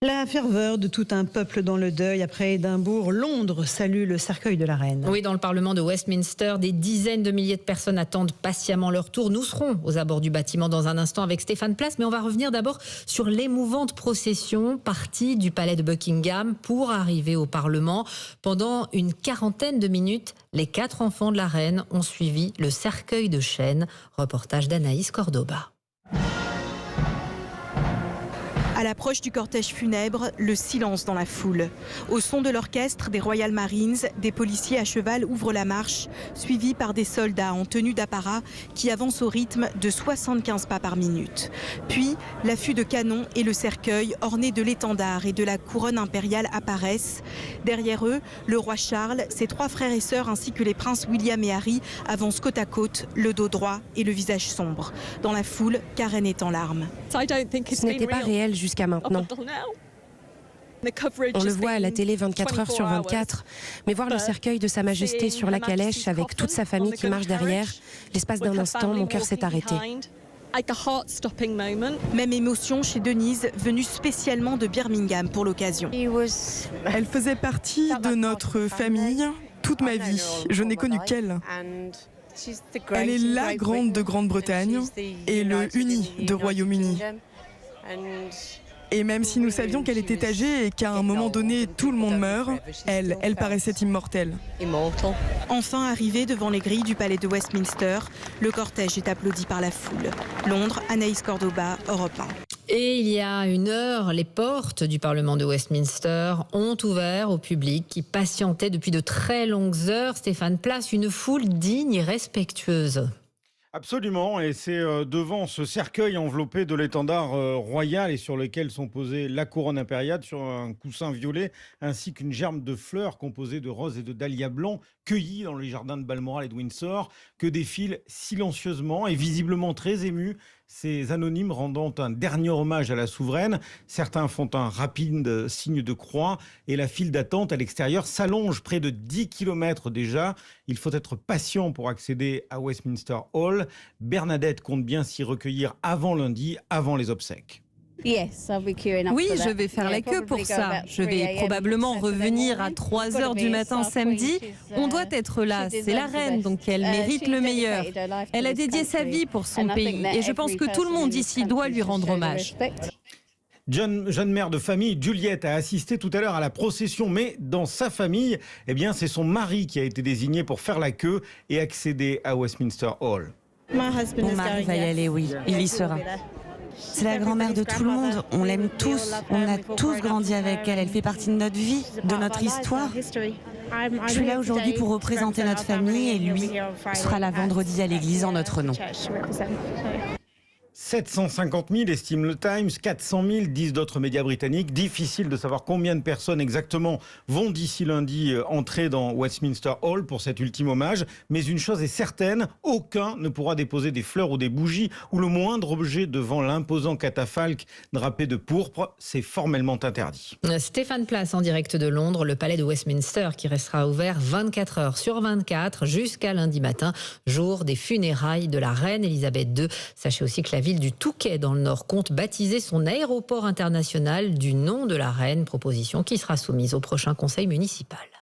La ferveur de tout un peuple dans le deuil après Édimbourg. Londres salue le cercueil de la reine. Oui, dans le Parlement de Westminster, des dizaines de milliers de personnes attendent patiemment leur tour. Nous serons aux abords du bâtiment dans un instant avec Stéphane Place, mais on va revenir d'abord sur l'émouvante procession partie du palais de Buckingham pour arriver au Parlement. Pendant une quarantaine de minutes, les 4 enfants de la reine ont suivi le cercueil de chêne. Reportage d'Anaïs Cordoba. À l'approche du cortège funèbre, le silence dans la foule. Au son de l'orchestre des Royal Marines, des policiers à cheval ouvrent la marche, suivis par des soldats en tenue d'apparat qui avancent au rythme de 75 pas par minute. Puis, l'affût de canon et le cercueil orné de l'étendard et de la couronne impériale apparaissent. Derrière eux, le roi Charles, ses 3 frères et sœurs ainsi que les princes William et Harry avancent côte à côte, le dos droit et le visage sombre. Dans la foule, Karen est en larmes. Ce n'était pas réel jusqu'à maintenant. On le voit à la télé 24 heures sur 24, mais voir le cercueil de Sa Majesté sur la calèche avec toute sa famille qui marche derrière, l'espace d'un instant, mon cœur s'est arrêté. Même émotion chez Denise, venue spécialement de Birmingham pour l'occasion. Elle faisait partie de notre famille toute ma vie. Je n'ai connu qu'elle. Elle est la grande de Grande-Bretagne et le uni de Royaume-Uni. Et même si nous savions qu'elle était âgée et qu'à un moment donné tout le monde meurt, elle paraissait immortelle. Enfin arrivé devant les grilles du palais de Westminster, le cortège est applaudi par la foule. Londres, Anaïs Cordoba, Europe 1. Et il y a une heure, les portes du Parlement de Westminster ont ouvert au public qui patientait depuis de très longues heures. Stéphane Place, une foule digne et respectueuse. Absolument, et c'est devant ce cercueil enveloppé de l'étendard royal et sur lequel sont posées la couronne impériale sur un coussin violet ainsi qu'une gerbe de fleurs composée de roses et de dahlias blancs cueillis dans les jardins de Balmoral et de Windsor que défilent silencieusement et visiblement très émus ces anonymes rendant un dernier hommage à la souveraine. Certains font un rapide signe de croix et la file d'attente à l'extérieur s'allonge près de 10 km déjà. Il faut être patient pour accéder à Westminster Hall. Bernadette compte bien s'y recueillir avant lundi, avant les obsèques. Oui, je vais faire la queue pour ça. Je vais probablement revenir à 3 heures du matin samedi. On doit être là. C'est la reine, donc elle mérite le meilleur. Elle a dédié sa vie pour son pays et je pense que tout le monde ici doit lui rendre hommage. Jeune mère de famille, Juliette, a assisté tout à l'heure à la procession, mais dans sa famille, eh bien, c'est son mari qui a été désigné pour faire la queue et accéder à Westminster Hall. Mon mari va y aller, oui, il y sera. C'est la grand-mère de tout le monde, on l'aime tous, on a tous grandi avec elle, elle fait partie de notre vie, de notre histoire. Je suis là aujourd'hui pour représenter notre famille et lui sera là vendredi à l'église en notre nom. 750 000 estime le Times, 400 000 disent d'autres médias britanniques. Difficile de savoir combien de personnes exactement vont d'ici lundi entrer dans Westminster Hall pour cet ultime hommage. Mais une chose est certaine, aucun ne pourra déposer des fleurs ou des bougies ou le moindre objet devant l'imposant catafalque drapé de pourpre. C'est formellement interdit. Stéphane Place en direct de Londres, le palais de Westminster qui restera ouvert 24 heures sur 24 jusqu'à lundi matin, jour des funérailles de la reine Elisabeth II. Sachez aussi que la ville du Touquet dans le Nord compte baptiser son aéroport international du nom de la reine, proposition qui sera soumise au prochain conseil municipal.